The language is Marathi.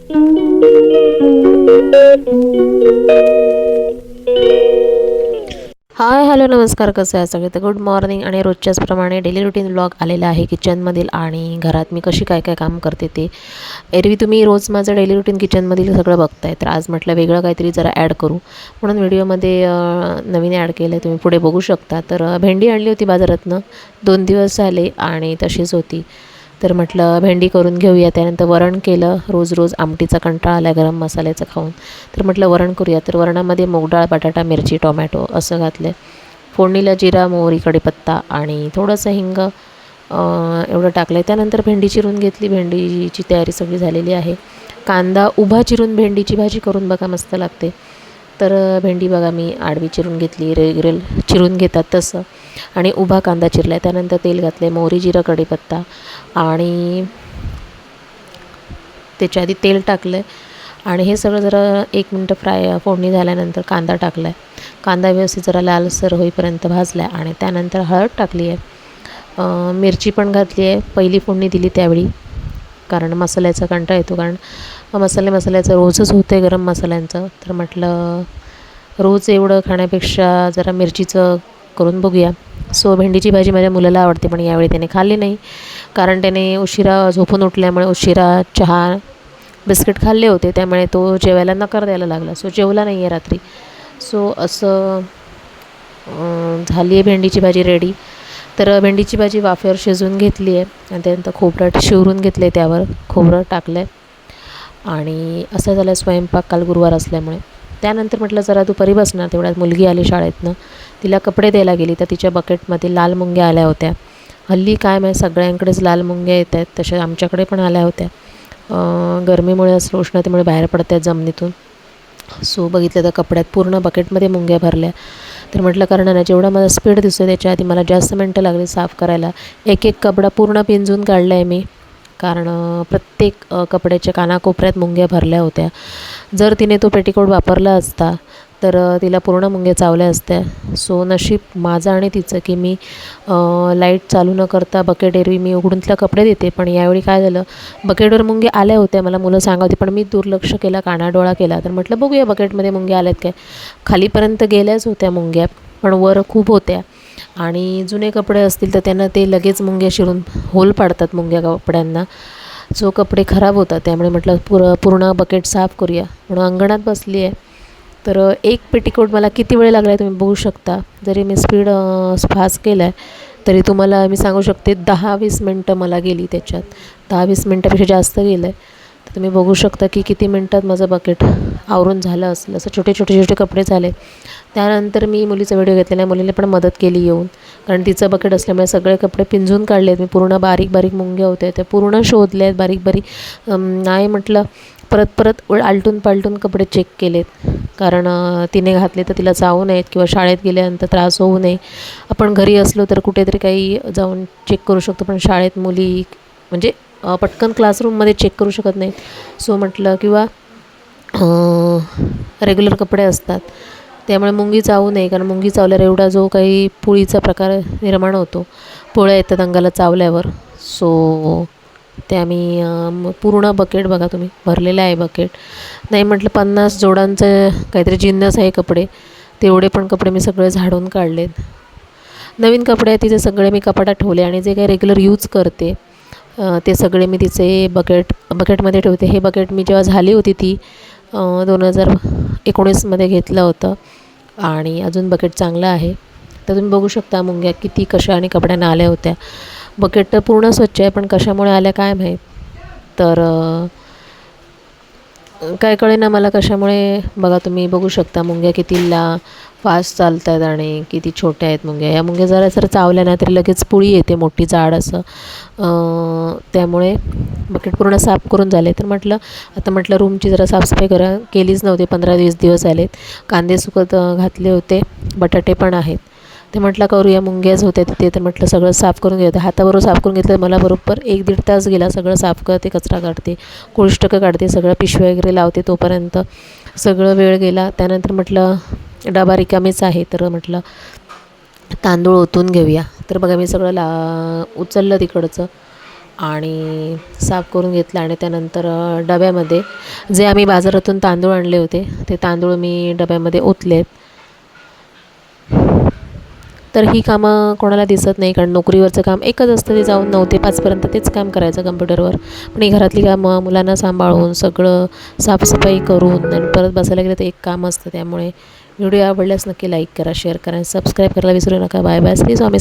हाय हॅलो नमस्कार, कसं आहे सगळे? तर गुड मॉर्निंग. आणि रोजच्याचप्रमाणे डेली रुटीन व्लॉग आलेला आहे किचनमधील, आणि घरात मी कशी काय काय काम करते ते. एरवी तुम्ही रोज माझं डेली रुटीन किचनमधील सगळं बघताय, तर आज म्हटलं वेगळं काहीतरी जरा ॲड करू म्हणून व्हिडिओमध्ये नवीन ॲड केलं आहे. तुम्ही पुढे बघू शकता. तर भेंडी आणली होती बाजारातनं, 2 दिवस झाले आणि तशीच होती. तर म्हटलं भेंडी करून घेऊया. त्यानंतर वरण केलं. रोज रोज आमटीचा कंटाळा आला गरम मसाल्याचं खाऊन, तर म्हटलं वरण करूया. तर वरणामध्ये मूगडाळ, बटाटा, मिरची, टोमॅटो असं घातलं. फोडणीला जिरा, मोहरी, कढीपत्ता आणि थोडंसं हिंग एवढं टाकलं आहे. त्यानंतर भेंडी चिरून घेतली. भेंडीची तयारी सगळी झालेली आहे. कांदा उभा चिरून भेंडीची भाजी करून बघा, मस्त लागते. तर भेंडी बघा मी आडवी चिरून घेतली, रेग्युलर चिरून घेतात तसं, आणि उभा कांदा चिरला आहे. त्यानंतर तेल घातले, मोहरी, जिरं, कढीपत्ता, आणि त्याच्या आधी तेल टाकलं आहे. आणि हे सगळं जरा 1 मिनटं फोडणी झाल्यानंतर कांदा टाकला आहे. कांदा व्यवस्थित जरा लालसर होईपर्यंत भाजला आहे. आणि त्यानंतर हळद टाकली आहे, मिरची पण घातली आहे. पहिली फोडणी दिली त्यावेळी, कारण मसाल्याचा कंटाळा येतो, कारण मसाल्याचं रोजच होतं आहे गरम मसाल्यांचं. तर म्हटलं रोज एवढं खाण्यापेक्षा जरा मिरचीचं करून बघूया. सो भेंडीची भाजी माझ्या मुलाला आवडते, पण यावेळी त्याने खाल्ली नाही, कारण त्याने उशिरा झोपून उठल्यामुळे उशिरा चहा बिस्किट खाल्ले होते, त्यामुळे तो जेवायला नकार द्यायला लागला. सो जेवला नाही आहे रात्री. सो असं झाली आहे भेंडीची भाजी रेडी. तर भेंडीची भाजी वाफेवर शिजवून घेतली आहे, आणि त्यानंतर खोबरं शिवरून घेतलं आहे, त्यावर खोबरं टाकलं आहे. आणि असं झालं स्वयंपाक काल गुरुवार असल्यामुळे. त्यानंतर म्हटलं जरा दुपारी बसणार, तेवढ्यात मुलगी आली शाळेतनं. तिला कपडे द्यायला गेली, तर तिच्या बकेटमध्ये लाल मुंग्या आल्या होत्या. हल्ली काय माहीत सगळ्यांकडेच लाल मुंग्या येत आहेत, तशा आमच्याकडे पण आल्या होत्या. गरमीमुळे असं उष्णतेमुळे बाहेर पडत आहेत जमिनीतून. सो बघितलं तर कपड्यात पूर्ण बकेटमध्ये मुंग्या भरल्या. तर म्हटलं कारण ना जेवढा माझा स्पीड दिसतो त्याच्या आधी मला जास्त मिनटं लागली साफ करायला. एक कपडा पूर्ण पिंजून काढला आहे मी, कारण प्रत्येक कपड्याच्या कानाकोपऱ्यात मुंग्या भरल्या होत्या. जर तिने तो पेटीकोट वापरला असता तर तिला पूर्ण मुंग्या चावल्या असत्या. सो नशीब माझं आणि तिचं की मी लाईट चालू न करता बकेट एरवी मी उघडून तिला कपडे देते, पण यावेळी काय झालं, बकेटवर मुंग्या आल्या होत्या. मला मुलं सांगत होती, पण मी दुर्लक्ष केला, कानाडोळा केला. तर म्हटलं बघूया बकेटमध्ये मुंग्या आल्यात काय. खालीपर्यंत गेल्याच होत्या मुंग्या, पण वर खूप होत्या. आणि जुने कपडे असतील तर त्यांना ते लगेच मुंग्या शिरून होल पाडतात मुंग्या कपड्यांना. जो कपडे खराब होतात, त्यामुळे म्हटलं पूर्ण बकेट साफ करूया म्हणून अंगणात बसली आहे. तर एक पेटीकोट मला किती वेळ लागला आहे तुम्ही बघू शकता. जरी मी स्पीड फास्ट केला आहे तरी तुम्हाला मी सांगू शकते 10-20 मिनटं मला गेली त्याच्यात. 10-20 मिनटापेक्षा जास्त गेलं आहे. तर तुम्ही बघू शकता की किती मिनटात माझं बकेट आवरून झालं असेल. असं छोटे छोटे कपडे झाले. त्यानंतर मी मुलीचा व्हिडिओ घेतलेला आहे. मुलीने पण मदत केली येऊन, कारण तिचं बकेट असल्यामुळे सगळे कपडे पिंजून काढले आहेत मी. पूर्ण बारीक बारीक मुंग्या होत्या, त्या पूर्ण शोधल्या आहेत बारीक बारीक. नाही म्हटलं परत आलटून पालटून कपडे चेक केलेत, कारण तिने घातले तर तिला चावू नयेत किंवा शाळेत गेल्यानंतर त्रास होऊ नये. आपण घरी असलो तर कुठेतरी काही जाऊन चेक करू शकतो, पण शाळेत मुली म्हणजे पटकन क्लासरूममध्ये चेक करू शकत नाहीत. सो म्हटलं किंवा रेग्युलर कपडे असतात त्यामुळे मुंगी चावू नये, कारण मुंगी चावल्यावर एवढा जो काही पुळीचा प्रकार निर्माण होतो, पोळ्या येतात अंगाला चावल्यावर. सो ते आम्ही पूर्ण बकेट बघा तुम्ही भरलेलं आहे बकेट. नाही म्हटलं 50 जोडांचं काहीतरी जिन्नस आहे कपडे, तेवढे पण कपडे मी सगळे झाडून काढलेत. नवीन कपडे आहेत तिचे सगळे मी कपाटात ठेवले, आणि जे काही रेग्युलर यूज करते ते सगळे मी तिचे बकेटमध्ये ठेवते. हे बकेट मी जेव्हा झाली होती ती 2019मध्ये घेतलं होतं, आणि अजून बकेट चांगलं आहे. तर तुम्ही बघू शकता मुंग्या किती कशा आणि कपड्यांना आल्या होत्या. बकेट तर पूर्ण स्वच्छ आहे, पण कशामुळे आल्या काय माहीत. तर काय कळेना मला कशामुळे. बघा तुम्ही बघू शकता मुंग्या किती फास्ट चालत आहेत आणि किती छोट्या आहेत मुंग्या. या मुंग्या जरा चावल्या ना तरी लगेच पुळी येते मोठी जाड असं. त्यामुळे बकेट पूर्ण साफ करून झाले. तर म्हटलं रूमची जरा साफसफाई केलीच नव्हती, 15-20 दिवस झालेत. कांदे सुकत घातले होते, बटाटे पण आहेत. ते म्हटलं करूया, मुंग्याच होत्या तिथे. तर म्हटलं सगळं साफ करून घेते. हाताबरोबर साफ करून घेतलं. मला बरोबर 1-1.5 तास गेला. सगळं साफ करते, कचरा काढते, कोळीष्टकं काढते, सगळं पिशव्या वगैरे लावते, तोपर्यंत सगळं वेळ गेला. त्यानंतर म्हटलं डबा रिकामीच आहे, तर म्हटलं तांदूळ ओतून घेऊया. तर बघा मी सगळं उचललं तिकडचं, आणि साफ करून घेतलं आणि त्यानंतर डब्यामध्ये जे आम्ही बाजारातून तांदूळ आणले होते ते तांदूळ मी डब्यामध्ये ओतलेत. तर ही कामं कोणाला दिसत नाही, कारण नोकरीवरचं काम एकच असतं, ते जाऊन 9 ते 5पर्यंत तेच काम करायचं कम्प्युटरवर. पण ही घरातली कामं मुलांना सांभाळून सगळं साफसफाई करून आणि परत बसायला गेलं तर एक काम असतं. त्यामुळे व्हिडिओ आवडल्यास नक्की लाईक करा, शेअर करा आणि सबस्क्राईब करायला विसरू नका. Bye bye. श्री स्वामी